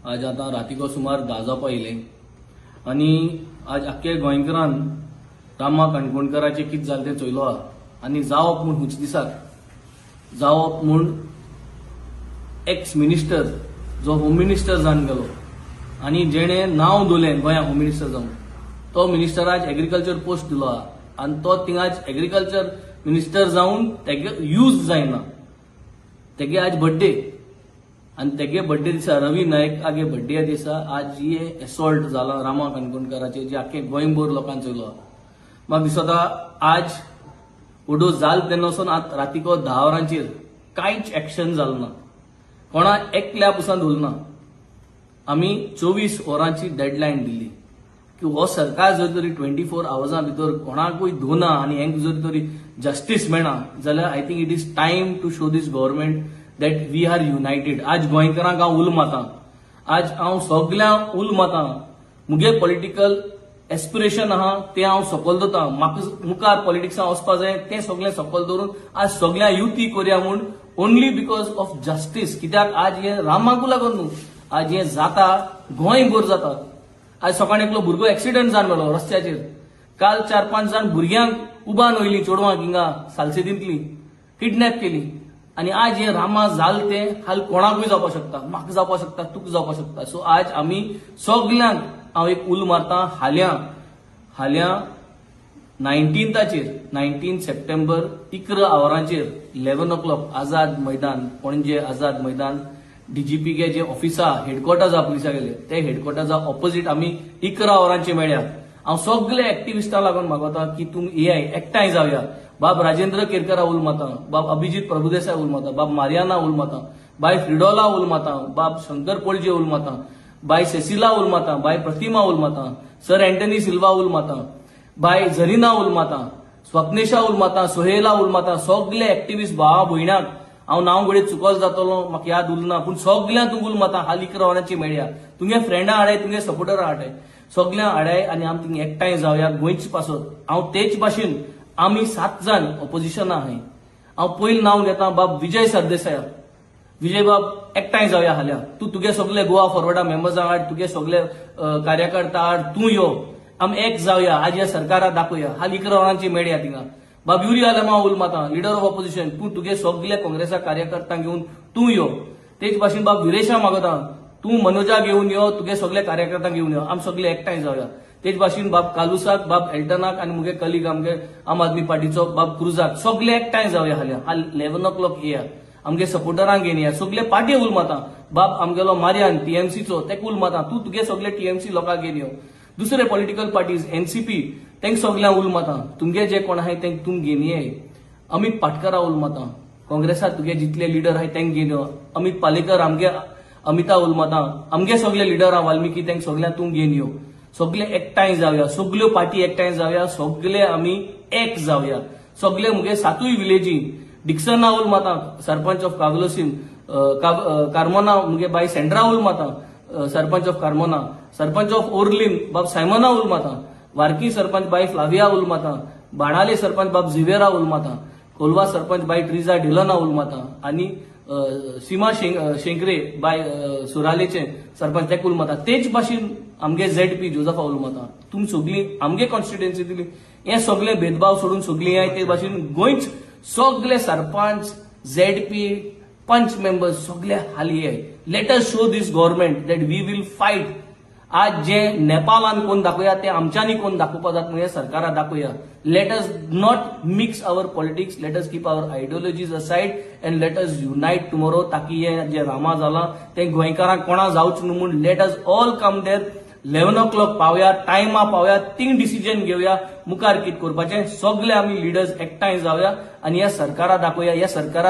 आज आता रातीको सुमार 10 जावपा येयले आनी आज आख्खे गोंयकारान रामा काणकोणकराचे कितें जालें तें चोयलो आहा आनी जावप म्हूण हुंच दिसाक जावप म्हूण एक्स मिनिस्टर जो होम मिनिस्टर जावन गेलो आनी जेणे नांव दवरलें गोंयांत होम मिनिस्टर जावन तो मिनिस्टर आज एग्रीकल्चर पोस्ट दिलो आहा आनी तो थिंग आज एग्रीकल्चर मिनिस्टर जावन तेगे यूज जायना तेगे आज बर्थडे आनी तेगे बर्थडे दिसा रवी नायक आगे बर्थडे दिसा आज हे एसॉल्ट जाला रामा काणकोणकराचे जे आख्खे गोंयभर लोकांनी चोयलो म्हाका दिसता आज ओडो जाल तेन्नासून आज रातीको 10 वरांचेर कांयच एक्शन जालें ना कोणा एकल्या पुसान दवरना आमी 24 वरांची डेडलायन दिल्ली की हो सरकार जर तरी 24 आवर्सां भितर कोणाकूय धुना आनी हेंक जर तरी जस्टीस मेळना जाल्यार I think it is time to show this government that we are united. आज गोंयकारांक हांव उल मातां आज हांव सगळ्यांक उल मातां मुगे पॉलिटिकल एस्पिरेशन आहा ते हांव सकयल दवरतां म्हाका मुखार पॉलिटिक्सांत वचपा जाय तें सगळें सकयल दवरून आज सगळ्या युती करया म्हूण ओन्ली बिकॉज ऑफ जस्टीस कित्याक आज हे रामाकू लागून न्हू आज हे जाता गोंयभर जाता. आज सकाळी एकलो भुरगो एक्सिडंट जावन मेलो रस्त्याचेर काल 4-5 जाण भुरग्यांक उबान वयली चेडवांक हिंगा सालसेतींतली किडनॅप केली आनी आज हे रामा जाल ते हाल कोणाकूय जावपाक शकता म्हाका जावपाक शकता तुका जावपाक शकता. सो आज आमी सगळ्यांक हांव एक उल मारतां हाल्या 19 सप्टेंबर 11 वरांचेर 11 o'clock आझाद मैदान पणजे आझाद मैदान डीजीपी के जे ऑफिसा हेडक्वार्टर्स आहा पुलिसा गेले ते हेडक्वार्टर्सा ऑपोजिट आमी 11 वरांचे मेळ्या. हांव सगळे एक्टिविस्टांक लागून मागता की तुमी एकठांय जावया. बाब राजेंद्र केरकरा उल माता बाब अभिजीत प्रभुदेसाय उल माता बाब मारियाना उल माता बाय फ्रिडोला उल माता बाब शंकर पोळजे उल माता बाय सेसिला उल माता बाय प्रतिमा उल माता सर एंटनी सिल्वा उल माता बाय झरीना उल माता स्वप्नेशा उल माता सोहेला उल माता सगळे एक्टिविस्ट भावा भयणाक हांव नांव घडये चुकोल जातलो म्हाका याद उरना पूण सगळ्यांक तुमकां उल माता हाल 11 वरांची मेळया तुमगे फ्रेंडां हाडाय तुमगे सपोर्टरां हाडाय सगळ्यांक हाडाय आनी आमी थिंग एकठांय जावया गोंयचे पासत. हांव तेच भाशेन आमी 7 जाण ऑपोजिशन आहाय. हांव पयलीं नांव घेता बाब विजय सरदेसाय विजय बाब एकठांय जावया हाल्या तूं तुगे सगळे गोवा फॉरवर्डा मेंबर्सांक हाड तुगे सगळे कार्यकर्ता हाड तूं यो आमी एक जावया आज ह्या सरकाराक दाखोवया हाल 11 वरांची मेळया थिंगा. बाब युरी आलमा उल माता लिडर ऑफ ऑपोजिशन तूं तुगे सगळे काँग्रेसा कार्यकर्त्यांक घेवन तूं यो. तेच भाशेन बाब विरेशा मागता तूं मनोजा घेवन यो तुगे सगळे कार्यकर्त्यांक घेवन यो आमी सगळे एकठांय जावया. तेच भाशेन बाब कालुसाक बाब एल्टनाक आनी मुगे कलीग आमगे आम आदमी पार्टीचो बाब क्रुजाक सगळे एकठांय जावया हाल्या हाल 11 o'clock येया आमगे सपोर्टरांक घेवन या सगळे पार्टी उल माता बाब आमगेलो मारियान टीएमसीचो तेका उल माता तूं तुगे सगळे टीएमसी लोकांक घेवन यो. दुसरे पॉलिटिकल पार्टीज एनसीपी तेंक सगळ्यांक उल माता तुमगे जे कोण आहाय तेंक तुम घेवन ये. अमित पाटकरा उल माता काँग्रेसात तुगे जितले लिडर आहाय तेंक घेवन यो. अमित पालेकर आमगे अमिता उल माता आमगे सगळे लिडर आहा वाल्मिकी तेंक सगळ्यांक तूं घेवन यो. सगळे एकठांय जावया सगळ्यो पार्टी एकठांय जावया सगळे आमी एक जावया. सगळे मुगे 7 विलेजी डिक्सना उल माता सरपंच ऑफ कागलोसीम कार्मोना मुगे बाय सेंड्रा उल माता सरपंच ऑफ कार्मोना सरपंच ऑफ ओर्लिन बाब सायमोना उल माता वार्की सरपंच बाय फ्लाविया उल माता बाणाले सरपंच बाब झिवेरा उल माता कोलवा सरपंच बाय ट्रिजा डिलना उल माता आनी सीमा शेंकरे बाय सुरालेचे सरपंच तेक उल माता. तेच भाशेन आमगे ZP जोझफा उल माता तुम सगळी आमगे कॉन्स्टिट्युएन्सी दिली हे सगळे भेदभाव सोडून सगळी आय ते भाशेन गोंयच सगळे सरपंच ZP पंच मेंबर्स सगळे हाली आय. Let us show this government that we will fight. आज जे नेपाळान कोण दाखोवया ते आमच्यांनी कोण दाखोवपा जाता न्हू हे सरकाराक दाखोवया. Let us not mix our politics let us keep our ideologies aside and let us unite tomorrow ताकी हे जे रामा जाला ते गोंयकारांक कोणा जावच न्हू म्हूण लेट अस ऑल कम देर 11 o'clock पावया टायमा पावया थिंग डिसिजन घेवया मुखार कितें करपाचें सगळे आमी लिडर्स एकठांय जावया आनी ह्या सरकाराक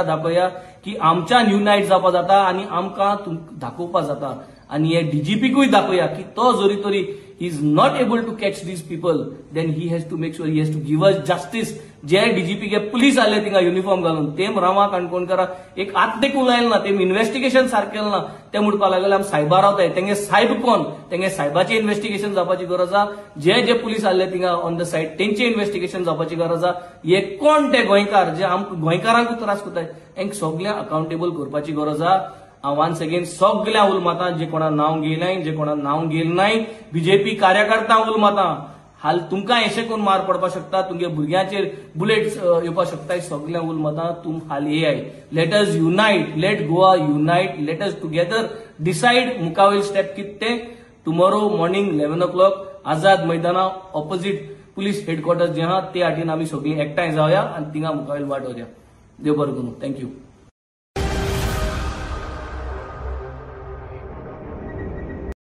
दाखोवया की आमच्यान युनायट जावपा जाता आनी आमकां दाखोवपा जाता आनी हे डीजीपीकूय दाखोवया की तो जरी तरी he is not able to catch these people then he has to make sure he has to give us justice. J DGP के पुलिस आले थिंगा युनिफॉर्म घालून तेम रामा काणकोणकरा एक आत देखून लायल ना तेम इन्व्हेस्टिगेशन सारकें ना ते म्हणपा लागले आमी सायबा रावताय तेंगे सायब कोण तेंगे सायबाचें इन्व्हेस्टिगेशन जावपाची गरज आहा. जे पुलीस आले थिंगा ऑन द सायड तेंचे इन्व्हेस्टिगेशन जावपाची गरज आहा. हे कोण ते गोंयकार जे आमकां गोंयकारांकूच त्रास करताय हेंक सगळ्यांक अकाउंटेबल करपाची गरज आहा. हांव वान्स अगेन सगळ्या उलमातां जे कोणा नांव घेयनाय जे कोणा नांव घेयलें नाय बीजेपी कार्यकर्ता उलमातां हाल तुमकां एशें करून मार पडपाक शकता तुमगे भुरग्यांचेर बुलेट्स येवपाक शकता सगळ्या उलमातां तुम हाल येयाय let us unite let Goa unite let us together decide मुखावेल स्टेप कितें तें टुमोरो मॉर्निंग 11 o'clock आझाद मैदाना ऑपोजिट पुलीस हेडक्वार्टर्स जे आहा ते हाटीन आमी सगळीं एकठांय जावया आनी थिंगा मुखावेल वाट वचया देव बरें करूं थँक्यू